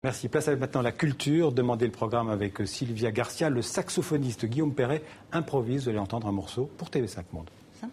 Merci. Place avec maintenant la culture. Demandez le programme avec Sylvia Garcia. Le saxophoniste Guillaume Perret improvise. Vous allez entendre un morceau pour TV5 Monde. Sympa.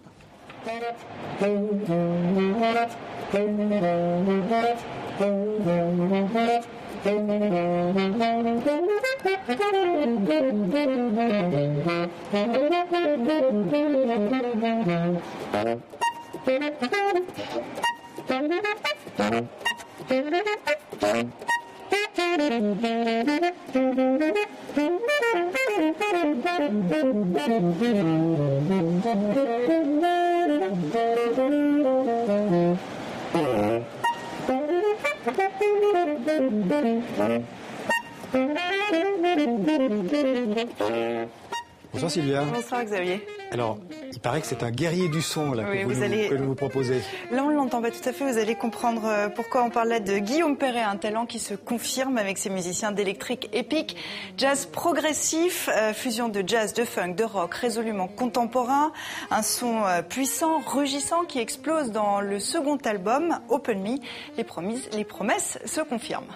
Bonsoir Sylvia. Bonsoir Xavier. Alors, il paraît que c'est un guerrier du son là, oui, que vous nous proposez. Là, on ne l'entend pas tout à fait. Vous allez comprendre pourquoi on parle là de Guillaume Perret, un talent qui se confirme avec ses musiciens d'électrique épique, jazz progressif, fusion de jazz, de funk, de rock, résolument contemporain, un son puissant, rugissant qui explose dans le second album, Open Me. Les promesses se confirment.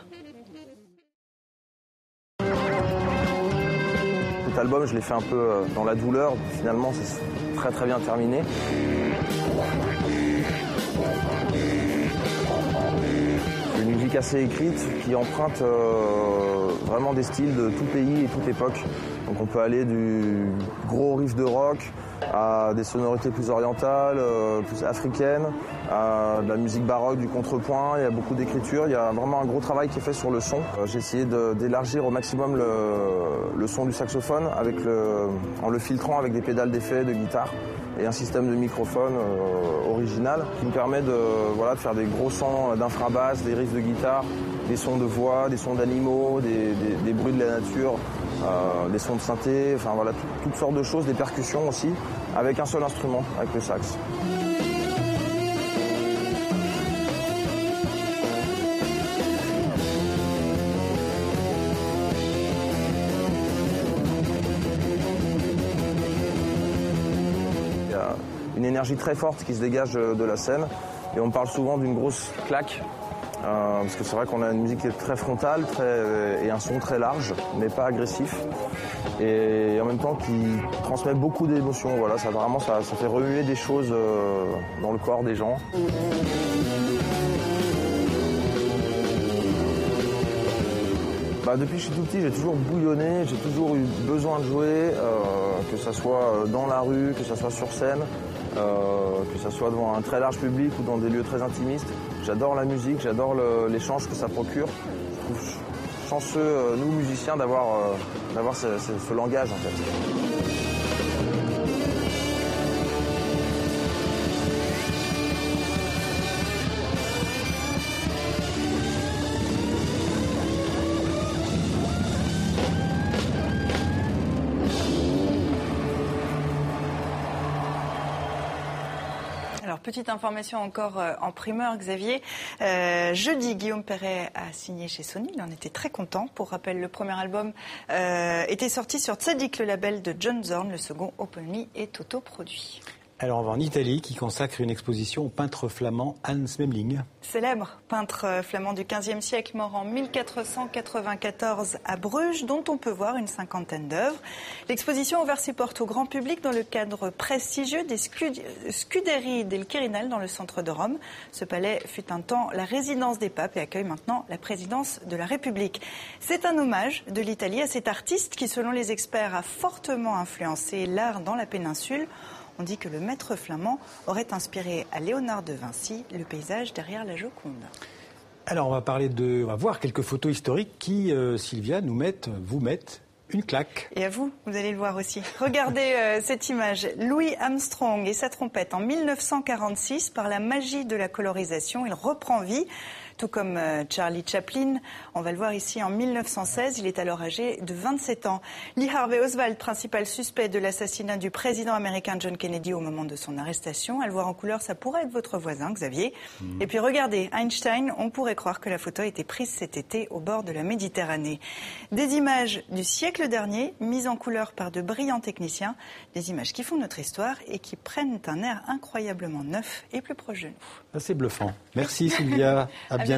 Cet album, je l'ai fait un peu dans la douleur. Finalement, c'est très très bien terminé. C'est une musique assez écrite qui emprunte vraiment des styles de tout pays et toute époque. Donc on peut aller du gros riff de rock à des sonorités plus orientales, plus africaines, à de la musique baroque, du contrepoint. Il y a beaucoup d'écriture, il y a vraiment un gros travail qui est fait sur le son. J'ai essayé d'élargir au maximum le son du saxophone en le filtrant avec des pédales d'effet, de guitare et un système de microphone original qui me permet de faire des gros sons d'infrabasse, des riffs de guitare, des sons de voix, des sons d'animaux, des bruits de la nature, des sons de synthé, enfin voilà, toutes sortes de choses, des percussions aussi, avec un seul instrument, avec le sax. Il y a une énergie très forte qui se dégage de la scène et on parle souvent d'une grosse claque. Parce que c'est vrai qu'on a une musique qui est très frontale et un son très large, mais pas agressif. Et en même temps qui transmet beaucoup d'émotions. Voilà, ça fait remuer des choses dans le corps des gens. Depuis que je suis tout petit, j'ai toujours bouillonné, j'ai toujours eu besoin de jouer, que ce soit dans la rue, que ce soit sur scène, que ce soit devant un très large public ou dans des lieux très intimistes. J'adore la musique, j'adore l'échange que ça procure. Je trouve chanceux, nous musiciens, d'avoir ce langage en fait. Alors, petite information encore en primeur, Xavier. Jeudi, Guillaume Perret a signé chez Sony. Il en était très content. Pour rappel, le premier album était sorti sur Tzadik, le label de John Zorn. Le second, Open Me, est autoproduit. Alors on va en Italie qui consacre une exposition au peintre flamand Hans Memling. Célèbre peintre flamand du XVe siècle, mort en 1494 à Bruges, dont on peut voir une cinquantaine d'œuvres. L'exposition a ouvert ses portes au grand public dans le cadre prestigieux des Scuderie del Quirinal dans le centre de Rome. Ce palais fut un temps la résidence des papes et accueille maintenant la présidence de la République. C'est un hommage de l'Italie à cet artiste qui, selon les experts, a fortement influencé l'art dans la péninsule. On dit que le maître flamand aurait inspiré à Léonard de Vinci le paysage derrière la Joconde. Alors on va voir quelques photos historiques qui, Sylvia, vous mettent une claque. Et à vous, vous allez le voir aussi. Regardez cette image. Louis Armstrong et sa trompette en 1946, par la magie de la colorisation, il reprend vie. Tout comme Charlie Chaplin, on va le voir ici en 1916, il est alors âgé de 27 ans. Lee Harvey Oswald, principal suspect de l'assassinat du président américain John Kennedy au moment de son arrestation. À le voir en couleur, ça pourrait être votre voisin, Xavier. Et puis regardez, Einstein, on pourrait croire que la photo a été prise cet été au bord de la Méditerranée. Des images du siècle dernier, mises en couleur par de brillants techniciens, des images qui font notre histoire et qui prennent un air incroyablement neuf et plus proche de nous. C'est bluffant. Merci Sylvia, à bientôt.